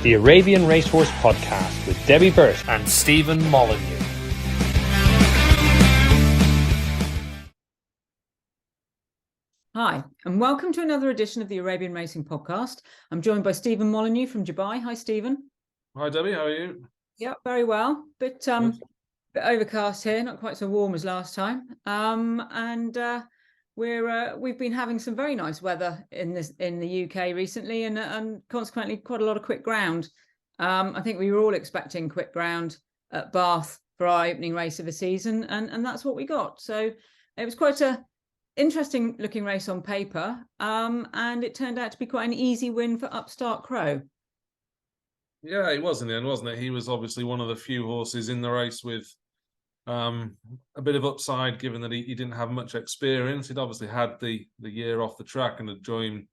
the Arabian Racehorse Podcast with Debbie Burt and Stephen Molyneux. Hi, and welcome to another edition of the Arabian Racing Podcast. I'm joined by Stephen Molyneux from Dubai. Hi, Stephen. Hi, Debbie. How are you? Yeah, very well. Bit overcast here, not quite so warm as last time. We've been having some very nice weather in the UK recently, and consequently quite a lot of quick ground. I think we were all expecting quick ground at Bath for our opening race of the season, and that's what we got. So it was quite a interesting looking race on paper, and it turned out to be quite an easy win for Upstart Crow. Yeah, it was in the end, wasn't it? He was obviously one of the few horses in the race with a bit of upside, given that he didn't have much experience. He'd obviously had the year off the track and had joined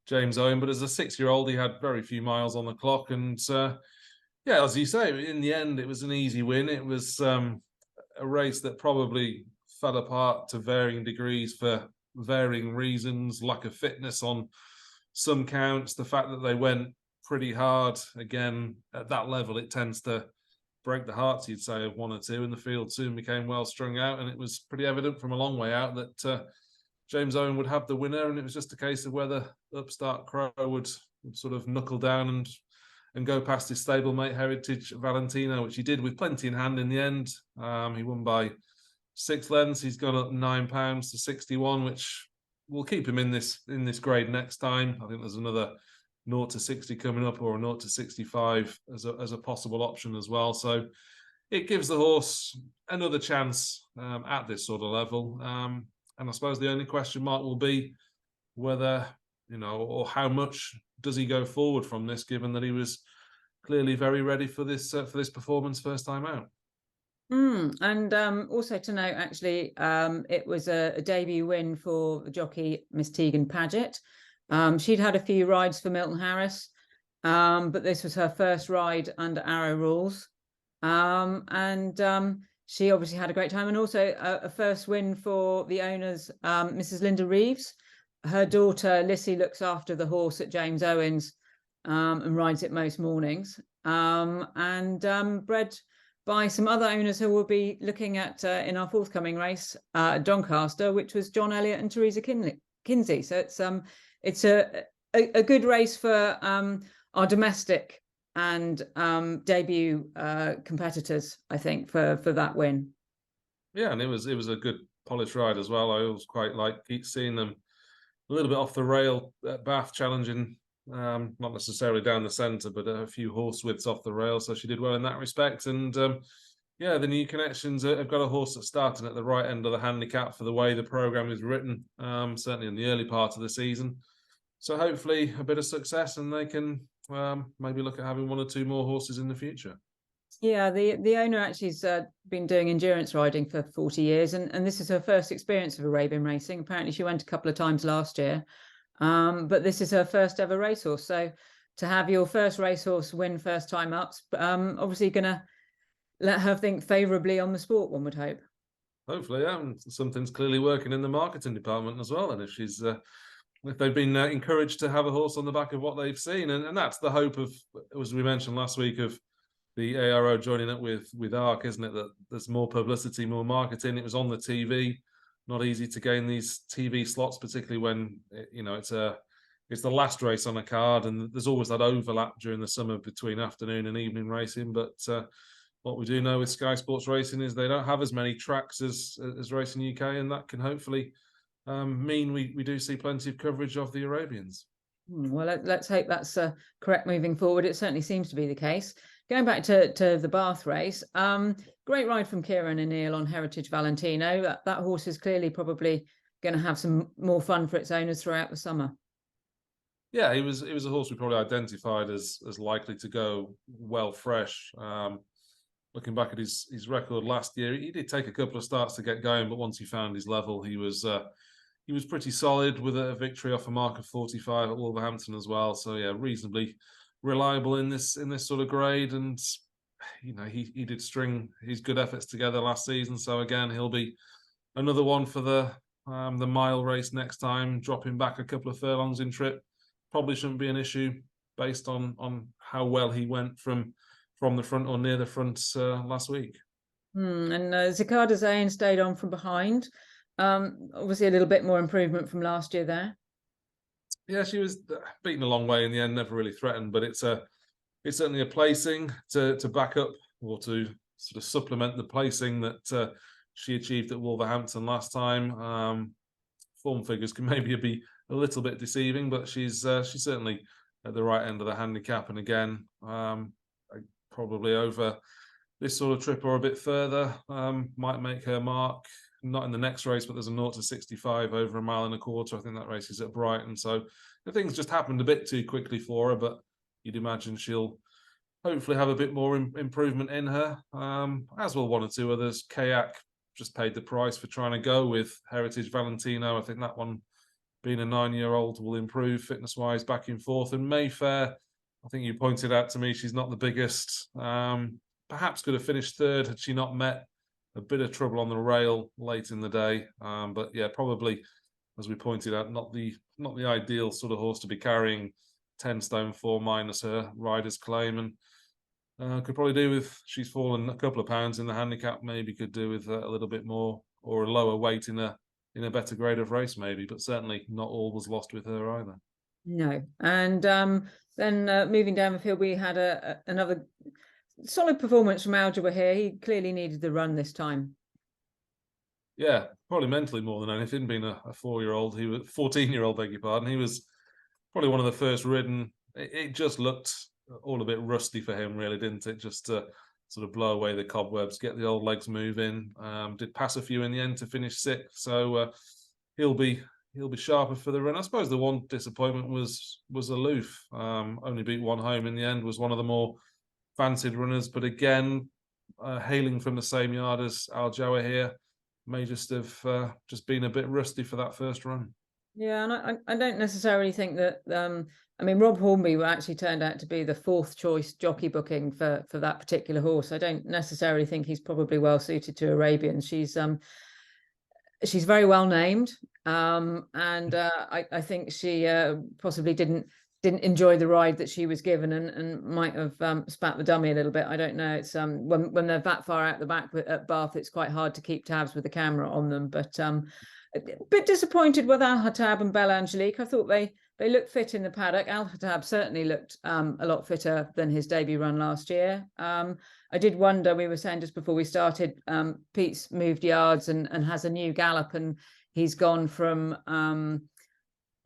James Owen, but as a 6-year-old, he had very few miles on the clock. And yeah, as you say, in the end, it was an easy win. It was a race that probably fell apart to varying degrees for varying reasons, lack of fitness on some counts, the fact that they went pretty hard. Again, at that level, it tends to break the hearts, you'd say, of one or two, and the field soon became well strung out, and it was pretty evident from a long way out that James Owen would have the winner, and it was just a case of whether Upstart Crow would sort of knuckle down and go past his stablemate ARH Valentino, which he did with plenty in hand in the end. He won by 6 lengths. He's gone up £9 to 61, which will keep him in this grade next time. I think there's another 0 to 60 coming up, or a 0 to 65 as a possible option as well. So it gives the horse another chance at this sort of level. And I suppose the only question mark will be whether, or how much does he go forward from this, given that he was clearly very ready for this performance first time out. And also to note, actually, it was a debut win for the jockey Miss Tegan Paget. She'd had a few rides for Milton Harris, but this was her first ride under Arrow rules. She obviously had a great time, and also a first win for the owners, Mrs. Linda Reeves. Her daughter, Lissy, looks after the horse at James Owen's and rides it most mornings, bred by some other owners who will be looking at in our forthcoming race, Doncaster, which was John Elliott and Teresa Kinsey. So it's a good race for our domestic and debut competitors, I think, for that win. Yeah, and it was a good polished ride as well. I always quite like seeing them a little bit off the rail at Bath, challenging not necessarily down the centre, but a few horse widths off the rail. So she did well in that respect. And yeah, the new connections have got a horse that's starting at the right end of the handicap for the way the programme is written, certainly in the early part of the season. So hopefully a bit of success, and they can maybe look at having 1 or 2 more horses in the future. Yeah, the owner actually has been doing endurance riding for 40 years, and this is her first experience of Arabian racing. Apparently she went a couple of times last year. But this is her first ever racehorse. So to have your first racehorse win first time ups, obviously going to let her think favourably on the sport, one would hope. Hopefully, yeah. And something's clearly working in the marketing department as well. And if she's, if they've been encouraged to have a horse on the back of what they've seen, and that's the hope of, as we mentioned last week, of the ARO joining up with ARC, isn't it? That there's more publicity, more marketing. It was on the TV. Not easy to gain these TV slots, particularly when it's the last race on a card, and there's always that overlap during the summer between afternoon and evening racing. But what we do know with Sky Sports Racing is they don't have as many tracks as Racing UK, and that can hopefully mean we do see plenty of coverage of the Arabians. Well, let's hope that's correct moving forward. It certainly seems to be the case. Going back to the Bath race, great ride from Kieran O'Neill on ARH Valentino. That horse is clearly probably going to have some more fun for its owners throughout the summer. Yeah, it was a horse we probably identified as likely to go well fresh. Looking back at his record last year, he did take a couple of starts to get going, but once he found his level, he was pretty solid, with a victory off a mark of 45 at Wolverhampton as well. So yeah, reasonably reliable in this sort of grade, and he did string his good efforts together last season. So again, he'll be another one for the mile race next time, dropping back a couple of furlongs in trip. Probably shouldn't be an issue. based on how well he went from the front or near the front last week. And Zakada Zayn stayed on from behind. Obviously a little bit more improvement from last year there. Yeah, she was beaten a long way in the end, never really threatened, but it's certainly a placing to back up or to sort of supplement the placing that she achieved at Wolverhampton last time. Form figures can maybe be a little bit deceiving, but she's certainly at the right end of the handicap. And again, probably over this sort of trip or a bit further, might make her mark. Not in the next race, but there's a 0 to 65 over a mile and a quarter. I think that race is at Brighton. So the things just happened a bit too quickly for her, but you'd imagine she'll hopefully have a bit more improvement in her, as will one or two others. Kayak just paid the price for trying to go with Heritage Valentino. I think that one, being a 9-year-old, will improve fitness-wise back in fourth. And Mayfair, I think you pointed out to me, she's not the biggest. Perhaps could have finished third had she not met a bit of trouble on the rail late in the day. But yeah, probably, as we pointed out, not the ideal sort of horse to be carrying 10 stone 4 minus her rider's claim. And could probably do with, she's fallen a couple of pounds in the handicap, maybe could do with a little bit more or a lower weight in a better grade of race maybe, but certainly not all was lost with her either. No. And then moving down the field, we had another solid performance from Algebra here. He clearly needed the run this time. Yeah, probably mentally more than anything, being a 4-year-old. He was 14-year-old, beg your pardon. He was probably one of the first ridden. It just looked all a bit rusty for him, really, didn't it? Just to sort of blow away the cobwebs, get the old legs moving. Did pass a few in the end to finish 6th, so he'll be sharper for the run. I suppose the one disappointment was Aloof. Only beat one home in the end. Was one of the more fancied runners, but again, hailing from the same yard as Al Jawa here, may just have just been a bit rusty for that first run. Yeah, and I don't necessarily think that. I mean, Rob Hornby actually turned out to be the 4th choice jockey booking for that particular horse. I don't necessarily think he's probably well suited to Arabian. She's very well named, and I think she possibly didn't enjoy the ride that she was given and might have spat the dummy a little bit. I don't know. It's when they're that far out the back at Bath, it's quite hard to keep tabs with the camera on them. But a bit disappointed with Al Hattab and Belle Angelique. I thought they looked fit in the paddock. Al Hattab certainly looked a lot fitter than his debut run last year. I did wonder, we were saying just before we started, Pete's moved yards and has a new gallop, and he's gone from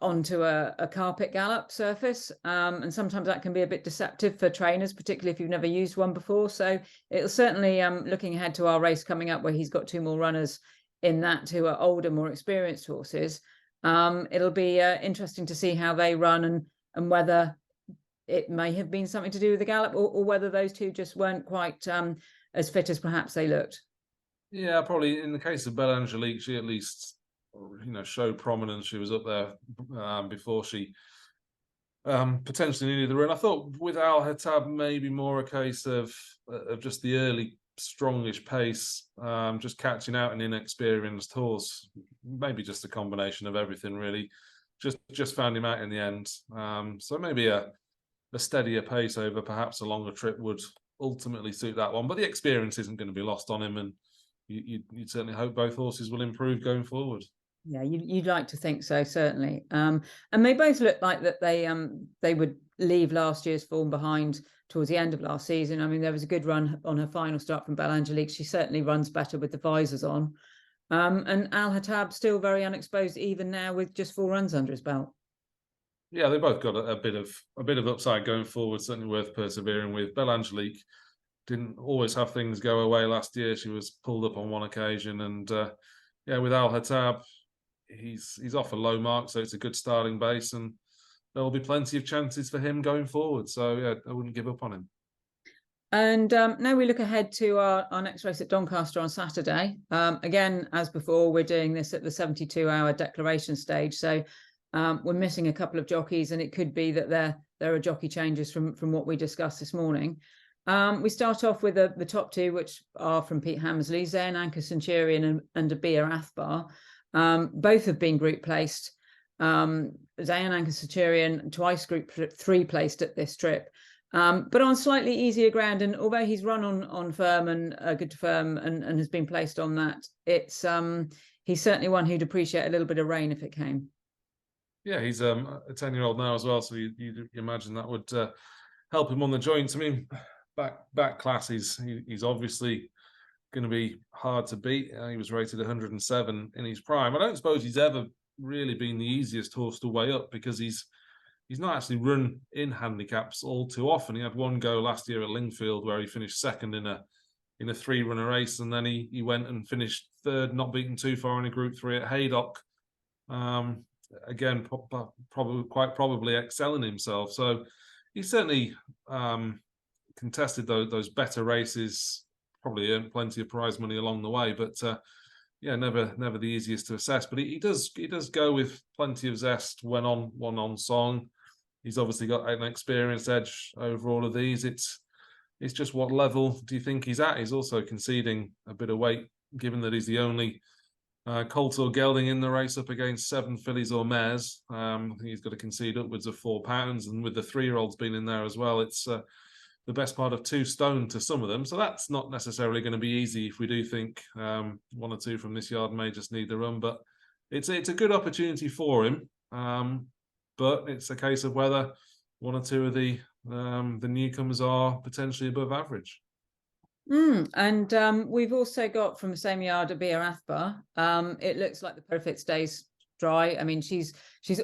onto a carpet gallop surface, and sometimes that can be a bit deceptive for trainers, particularly if you've never used one before. So it'll certainly, looking ahead to our race coming up where he's got 2 more runners in that who are older, more experienced horses, it'll be interesting to see how they run and whether it may have been something to do with the gallop or whether those two just weren't quite as fit as perhaps they looked. Yeah, probably in the case of Belle Angelique, she at least showed prominence. She was up there before she potentially needed the run. I thought with Al Hattab, maybe more a case of just the early strongish pace, just catching out an inexperienced horse. Maybe just a combination of everything, really. Just found him out in the end. So maybe a steadier pace over perhaps a longer trip would ultimately suit that one. But the experience isn't going to be lost on him, and you'd certainly hope both horses will improve going forward. Yeah, you'd like to think so, certainly. And they both look like that they would leave last year's form behind towards the end of last season. I mean, there was a good run on her final start from Belle Angelique. She certainly runs better with the visors on. And Al Hattab still very unexposed even now with just 4 runs under his belt. Yeah, they both got a bit of upside going forward. Certainly worth persevering with. Belle Angelique didn't always have things go away last year. She was pulled up on one occasion, and with Al Hattab, he's off a low mark, so it's a good starting base, and there will be plenty of chances for him going forward. So yeah, I wouldn't give up on him. And now we look ahead to our next race at Doncaster on Saturday. Again, as before, we're doing this at the 72-hour declaration stage. So we're missing a couple of jockeys, and it could be that there are jockey changes from what we discussed this morning. We start off with the top 2, which are from Pete Hammersley, Zayn Anchor Centurion and Abir Athbar. Both have been group placed. Zayn Centurion twice Group 3 placed at this trip, but on slightly easier ground. And although he's run on firm and good to firm and has been placed on that, it's he's certainly one who'd appreciate a little bit of rain if it came. Yeah, he's a 10-year-old now as well, so you imagine that would help him on the joints. I mean, back class, he's obviously going to be hard to beat. He was rated 107 in his prime. I don't suppose he's ever really been the easiest horse to weigh up, because he's not actually run in handicaps all too often. He had one go last year at Lingfield where he finished second in a 3-runner race, and then he went and finished third, not beaten too far in a Group 3 at Haydock. Again, quite probably excelling himself. So he certainly contested those better races, probably earned plenty of prize money along the way, but yeah, never the easiest to assess. But he does go with plenty of zest when on song. He's obviously got an experienced edge over all of these. It's just, what level do you think he's at? He's also conceding a bit of weight, given that he's the only colt or gelding in the race up against 7 fillies or mares. I think he's got to concede upwards of 4 pounds, and with the 3-year-olds being in there as well, it's the best part of 2 stone to some of them. So that's not necessarily going to be easy if we do think 1 or 2 from this yard may just need the run. But it's a good opportunity for him. But it's a case of whether 1 or 2 of the newcomers are potentially above average. And we've also got from the same yard a Bia Athbar. It looks like the perfect stays dry. I mean, she's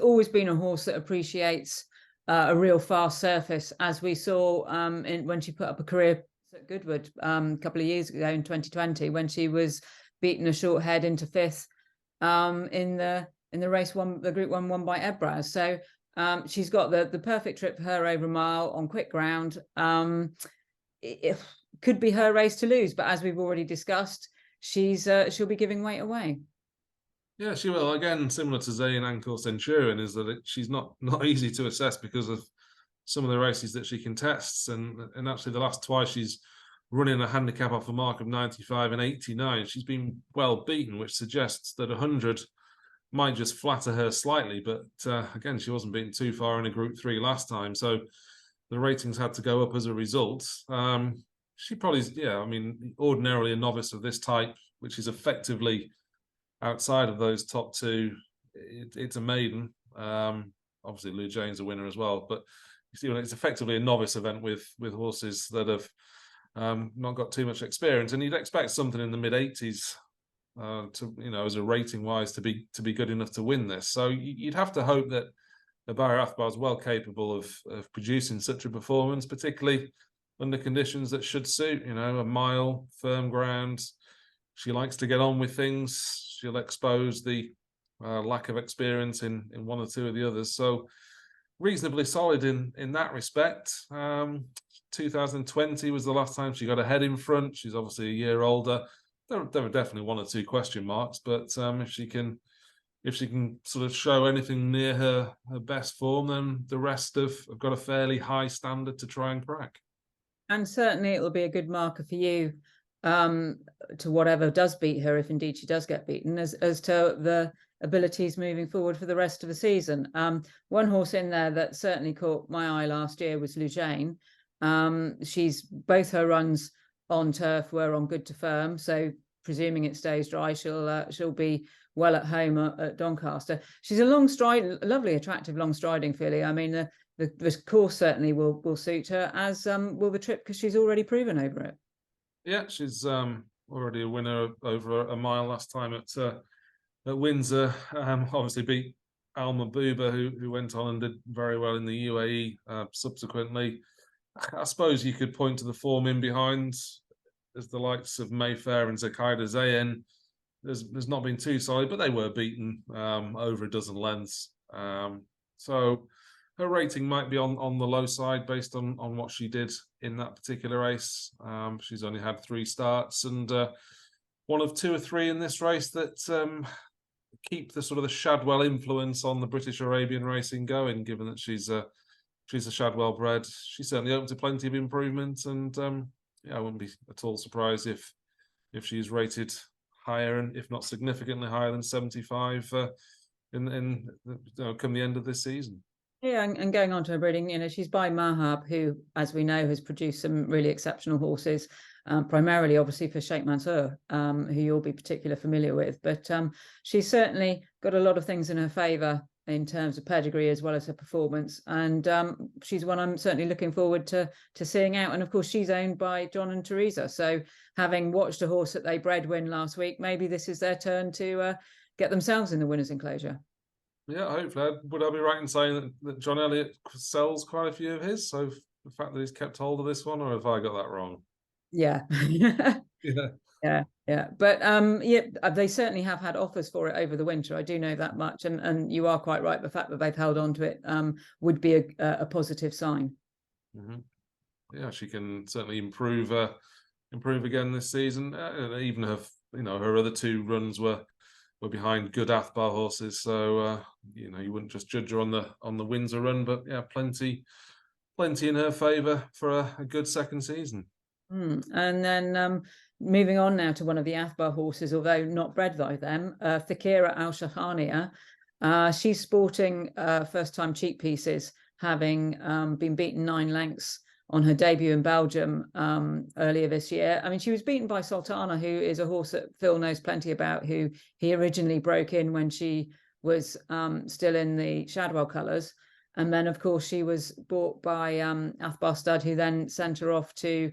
always been a horse that appreciates a real fast surface, as we saw when she put up a career at Goodwood a couple of years ago in 2020, when she was beaten a short head into 5th in the race the Group 1 won by Ebraz. So she's got the perfect trip for her over a mile on quick ground. It could be her race to lose, but as we've already discussed, she'll be giving weight away. Yeah, she will. Again, similar to Zayn Centurion, is that she's not easy to assess because of some of the races that she contests. And actually, the last twice she's running a handicap off a mark of 95 and 89. She's been well beaten, which suggests that 100 might just flatter her slightly. But again, she wasn't beaten too far in a Group 3 last time, so the ratings had to go up as a result. She probably, I mean, ordinarily a novice of this type, which is effectively outside of those top 2, it's a maiden. Obviously, Lou Jane's a winner as well, but you see, when it's effectively a novice event with horses that have not got too much experience, and you'd expect something in the mid-80s to, as a rating wise, to be good enough to win this. So you'd have to hope that the Bia Athbar is well capable of producing such a performance, particularly under conditions that should suit. A mile, firm ground. She likes to get on with things. She'll expose the lack of experience in 1 or 2 of the others. So reasonably solid in that respect. 2020 was the last time she got a head in front. She's obviously a year older. There are definitely 1 or 2 question marks, but if she can sort of show anything near her best form, then the rest have got a fairly high standard to try and crack. And certainly it'll be a good marker for you to whatever does beat her, if indeed she does get beaten, as to the abilities moving forward for the rest of the season. One horse in there that certainly caught my eye last year was Lujane. She's both her runs on turf were on good to firm, so presuming it stays dry, she'll be well at home at Doncaster. She's a lovely, attractive, long striding filly. I mean, the course certainly will suit her, as will the trip, because she's already proven over it. Yeah, she's already a winner over a mile last time at Windsor. Obviously beat Alma Buba, who went on and did very well in the UAE subsequently. I suppose you could point to the form in behind, as the likes of Mayfair and Zakaida Zayn. There's not been too solid, but they were beaten over a dozen lengths. So her rating might be on the low side based on what she did in that particular race. She's only had 3 starts, and one of 2 or 3 in this race that keep the sort of the Shadwell influence on the British Arabian racing going, given that she's a Shadwell bred. She's certainly open to plenty of improvement, and I wouldn't be at all surprised if she's rated higher, and if not significantly higher than 75 come the end of this season. Yeah, and going on to her breeding, she's by Mahab, who, as we know, has produced some really exceptional horses, primarily, obviously, for Sheikh Mansour, who you'll be particularly familiar with. But she's certainly got a lot of things in her favour in terms of pedigree as well as her performance. And she's one I'm certainly looking forward to seeing out. And, of course, she's owned by John and Teresa. So having watched a horse that they bred win last week, maybe this is their turn to get themselves in the winner's enclosure. Yeah, hopefully. Would I be right in saying that John Elliott sells quite a few of his? So the fact that he's kept hold of this one, or have I got that wrong? Yeah. Yeah. But they certainly have had offers for it over the winter. I do know that much. And you are quite right. The fact that they've held on to it would be a positive sign. Mm-hmm. Yeah, she can certainly improve again this season. And even her other two runs were behind good Athbar horses, so you wouldn't just judge her on the Windsor run, but yeah, plenty in her favour for a good second season. And then moving on now to one of the Athbar horses, although not bred by them, Thakira Al Shahania. She's sporting first-time cheek pieces, having been beaten 9 lengths on her debut in Belgium earlier this year. I mean, she was beaten by Sultana, who is a horse that Phil knows plenty about, who he originally broke in when she was still in the Shadwell colours. And then, of course, she was bought by Athbar Stud, who then sent her off to,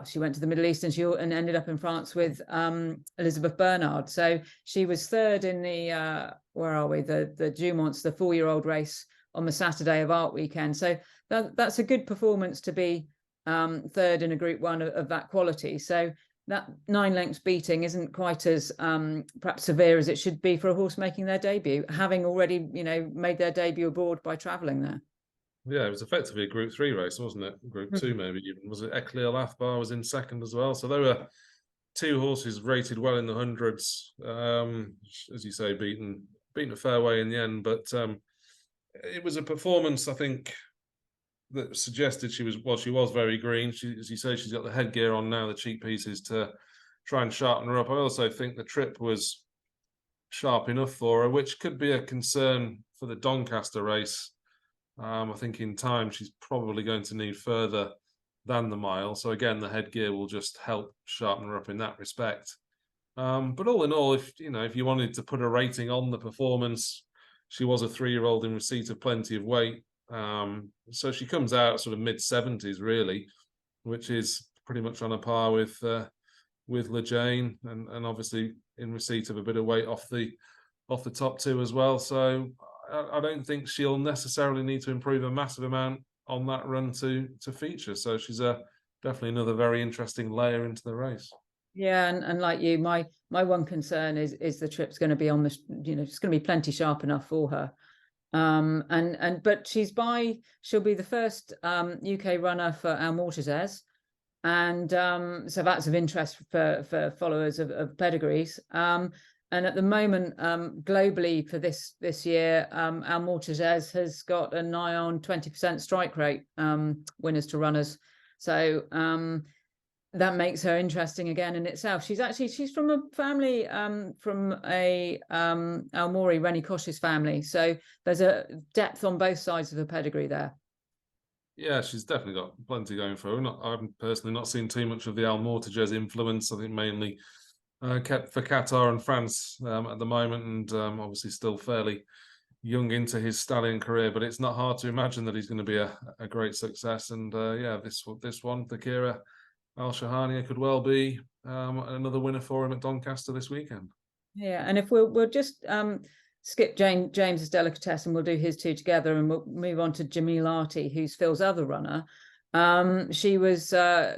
she went to the Middle East and ended up in France with Elizabeth Bernard. So she was third in the, the Jumonts, the 4-year-old race on the Saturday of Art Weekend. So that's a good performance to be third in a Group 1 of that quality. So that 9 lengths beating isn't quite as perhaps severe as it should be for a horse making their debut, having already made their debut abroad by travelling there. Yeah, it was effectively a Group 3 race, wasn't it? Group 2 maybe even. Was it Eclair Athbar was in second as well? So there were 2 horses rated well in the hundreds, as you say, beaten a fair way in the end, but it was a performance, I think, that suggested she was very green. As you say, she's got the headgear on now, the cheek pieces to try and sharpen her up. I also think the trip was sharp enough for her, which could be a concern for the Doncaster race. I think in time she's probably going to need further than the mile. So again, the headgear will just help sharpen her up in that respect. But all in all, if you wanted to put a rating on the performance, she was a 3-year-old in receipt of plenty of weight. So she comes out sort of mid-70s, really, which is pretty much on a par with Le Jane, and obviously in receipt of a bit of weight off the top 2 as well. So I don't think she'll necessarily need to improve a massive amount on that run to feature. So she's definitely another very interesting layer into the race. Yeah, and like you, my one concern is the trip's going to be on the, it's going to be plenty sharp enough for her. But she'll be the first UK runner for Al Mortazez, and so that's of interest for followers of pedigrees. And at the moment, globally for this year, Al Mortazez has got a nigh on 20% strike rate, winners to runners. So that makes her interesting again in itself. She's from a family, from a Almori Rennie Kosh's family. So there's a depth on both sides of the pedigree there. Yeah, she's definitely got plenty going for her. I've personally not seen too much of the Al Mortazez influence. I think mainly kept for Qatar and France at the moment, and obviously still fairly young into his stallion career. But it's not hard to imagine that he's going to be a great success. And this one, Thakira Al Shahania, could well be another winner for him at Doncaster this weekend. Yeah, and if we'll just skip James's Delicatesse and we'll do his 2 together, and we'll move on to Jamil Arti, who's Phil's other runner. She was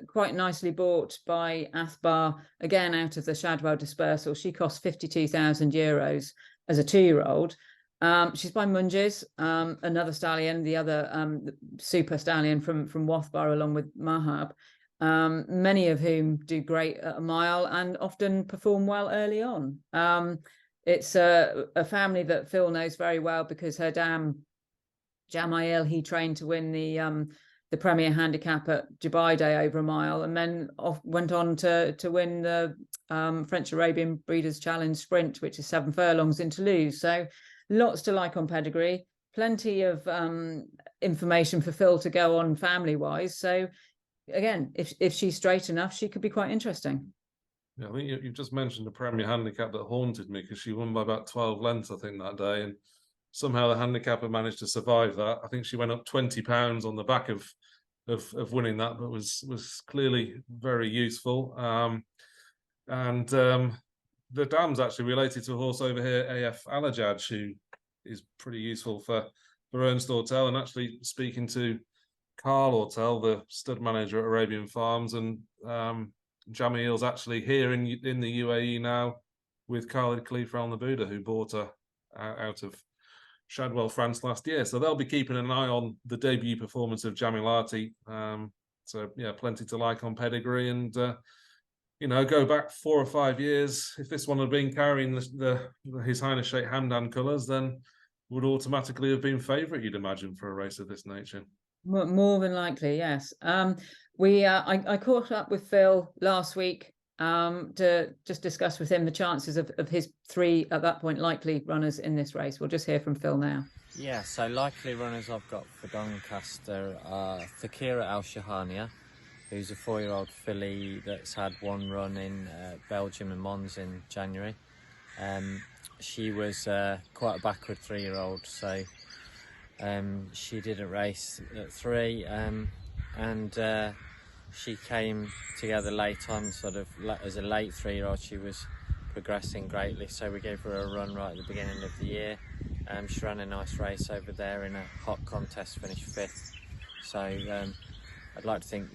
quite nicely bought by Athbar, again out of the Shadwell dispersal. She cost €52,000 as a 2-year-old. She's by Munges, another stallion, the other super stallion from Wathbar, along with Mahab. Many of whom do great at a mile and often perform well early on. It's a family that Phil knows very well because her dam, Jamail, he trained to win the the Premier Handicap at Dubai Day over a mile, and then went on to win the French Arabian Breeders' Challenge Sprint, which is 7 furlongs in Toulouse. So lots to like on pedigree, plenty of information for Phil to go on family-wise. So again, if she's straight enough, she could be quite interesting. Yeah, I think you've just mentioned the Premier Handicap that haunted me, because she won by about 12 lengths, I think, that day. And somehow the handicapper managed to survive that. I think she went up £20 on the back of winning that, but was clearly very useful. The dam's actually related to a horse over here, AF Alajad, who is pretty useful for Ernst Ortel. And actually speaking to Carl Ortel, the stud manager at Arabian Farms, and Jamil's actually here in the UAE now with Khalid Khalifa Al Nabuda, who bought her out of Shadwell, France last year. So they'll be keeping an eye on the debut performance of Jamilati. So yeah, plenty to like on pedigree. And go back 4 or 5 years, if this one had been carrying His Highness Sheikh Hamdan colours, then would automatically have been favourite, you'd imagine, for a race of this nature. More than likely, yes. I caught up with Phil last week to just discuss with him the chances of his 3 at that point likely runners in this race. We'll just hear from Phil now. Yeah, so likely runners I've got for Doncaster are Thakira Al Shahania, who's a 4-year-old filly that's had 1 run in Belgium and Mons in January. She was quite a backward 3-year-old, so she didn't race at 3, and she came together late on, sort of as a late 3-year-old. She was progressing greatly, so we gave her a run right at the beginning of the year. She ran a nice race over there in a hot contest, finished 5th. So I'd like to think,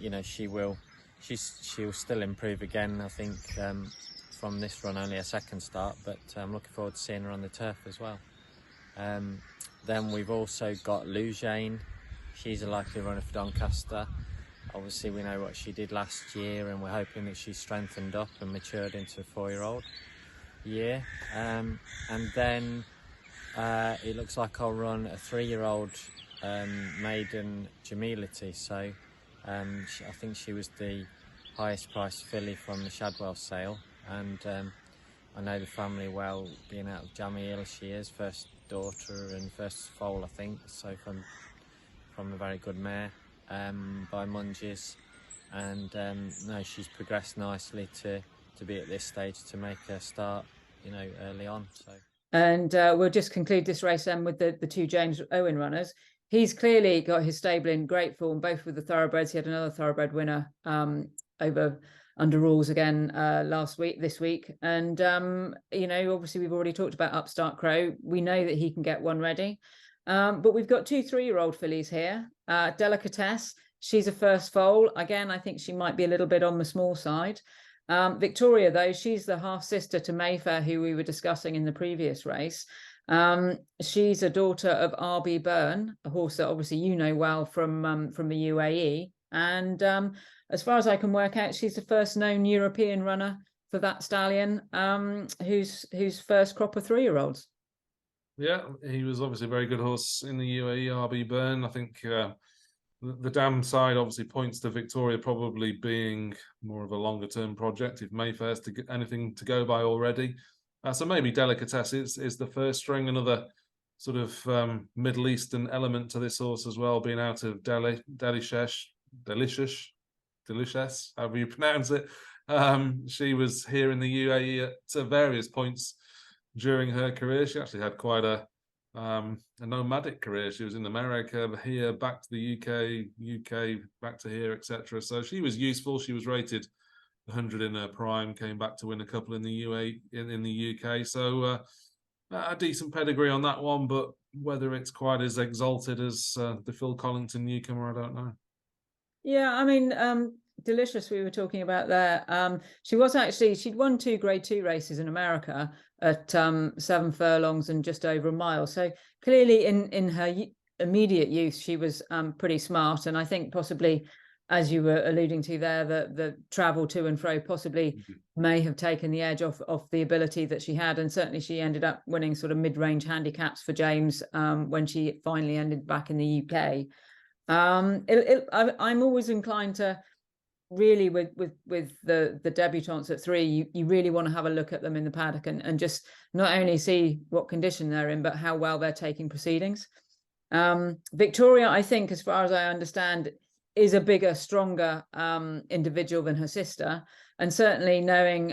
she'll still improve again. I think from this run, only a 2nd start, but I'm looking forward to seeing her on the turf as well. Then we've also got Lujane. She's a likely runner for Doncaster. Obviously, we know what she did last year, and we're hoping that she's strengthened up and matured into a 4-year-old year. And then it looks like I'll run a 3-year-old maiden Jamilati. So I think she was the highest priced filly from the Shadwell sale, and I know the family well, being out of Jamil. She is first daughter and first foal, I think, so from a very good mare by Munges, and no, she's progressed nicely to be at this stage to make a start, early on. So, and we'll just conclude this race then with the 2 James Owen runners. He's clearly got his stable in great form, both with the thoroughbreds. He had another thoroughbred winner over under rules again this week, and obviously we've already talked about Upstart Crow. We know that he can get one ready, but we've got 2 3-year-old fillies here. Delicatesse, she's a first foal again. I think she might be a little bit on the small side. Victoria, though, she's the half sister to Mayfair, who we were discussing in the previous race. She's a daughter of RB Byrne, a horse that obviously well from the UAE, and as far as I can work out, she's the first known European runner for that stallion, whose first crop of 3-year-olds. Yeah, he was obviously a very good horse in the UAE, RB Byrne. I think the dam side obviously points to Victoria probably being more of a longer-term project if Mayfair's to get anything to go by already. So maybe Delicatesse is the first string, another sort of Middle Eastern element to this horse as well, being out of Delicious, however you pronounce it. She was here in the UAE at various points during her career. She actually had quite a nomadic career. She was in America, here, back to the UK, back to here, etc. So she was useful. She was rated 100 in her prime, came back to win a couple in the UAE, in the UK. So a decent pedigree on that one, but whether it's quite as exalted as the Phil Collington newcomer, I don't know. Yeah, I mean, Delicious, we were talking about there. She'd won 2 Grade 2 races in America at 7 furlongs and just over a mile. So clearly in her immediate youth, she was pretty smart. And I think possibly, as you were alluding to there, the travel to and fro possibly may have taken the edge off the ability that she had. And certainly she ended up winning sort of mid-range handicaps for James when she finally ended back in the UK I'm always inclined to really with the debutants at 3, you really want to have a look at them in the paddock and just not only see what condition they're in, but how well they're taking proceedings. Victoria, I think, as far as I understand, is a bigger, stronger individual than her sister, and certainly knowing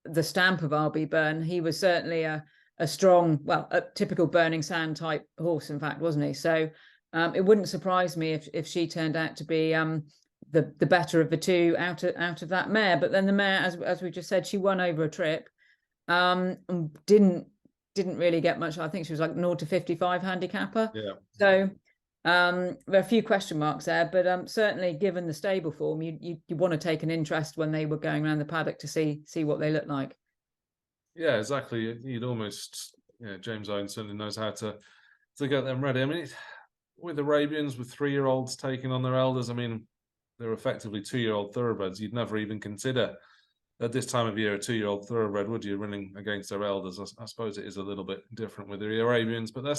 the stamp of RB Byrne, he was certainly a strong, well, a typical Burning Sand type horse, in fact, wasn't he? So it wouldn't surprise me if she turned out to be the better of the two out of that mare. But then the mare, as we just said, she won over a trip, and didn't really get much. I think she was like 0 to 55 handicapper. Yeah. So there are a few question marks there, but certainly given the stable form, you want to take an interest when they were going around the paddock to see what they look like. Yeah, exactly. You'd almost, James Owen certainly knows how to get them ready. I mean, with Arabians, with 3-year-olds taking on their elders, I mean, they're effectively 2-year-old thoroughbreds. You'd never even consider at this time of year a 2-year-old thoroughbred, would you, running against their elders? I suppose it is a little bit different with the Arabians, but they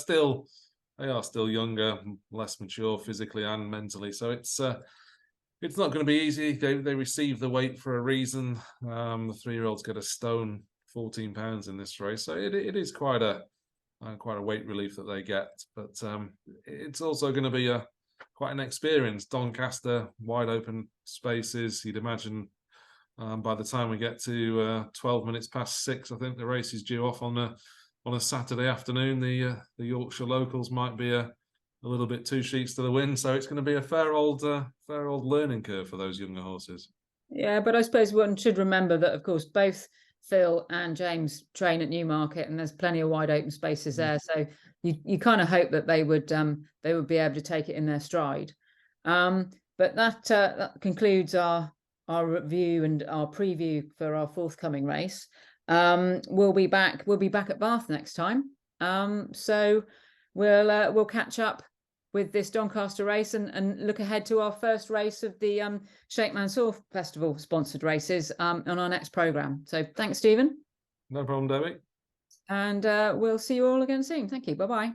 are still younger, less mature physically and mentally. So it's not going to be easy. They receive the weight for a reason. The 3-year-olds get a stone 14 pounds in this race, so it is quite a weight relief that they get. But it's also going to be quite an experience. Doncaster, wide open spaces. You'd imagine by the time we get to 12 minutes past 6, I think the race is due off on a Saturday afternoon. The Yorkshire locals might be a little bit 2 sheets to the wind, so it's going to be a fair old learning curve for those younger horses. Yeah, but I suppose one should remember that, of course, both Phil and James train at Newmarket, and there's plenty of wide open spaces there. So you kind of hope that they would be able to take it in their stride. But that concludes our review and our preview for our forthcoming race. We'll be back at Bath next time. So we'll catch up with this Doncaster race and look ahead to our first race of the Sheikh Mansour Festival sponsored races on our next programme. So thanks, Stephen. No problem, Debbie. And we'll see you all again soon. Thank you. Bye-bye.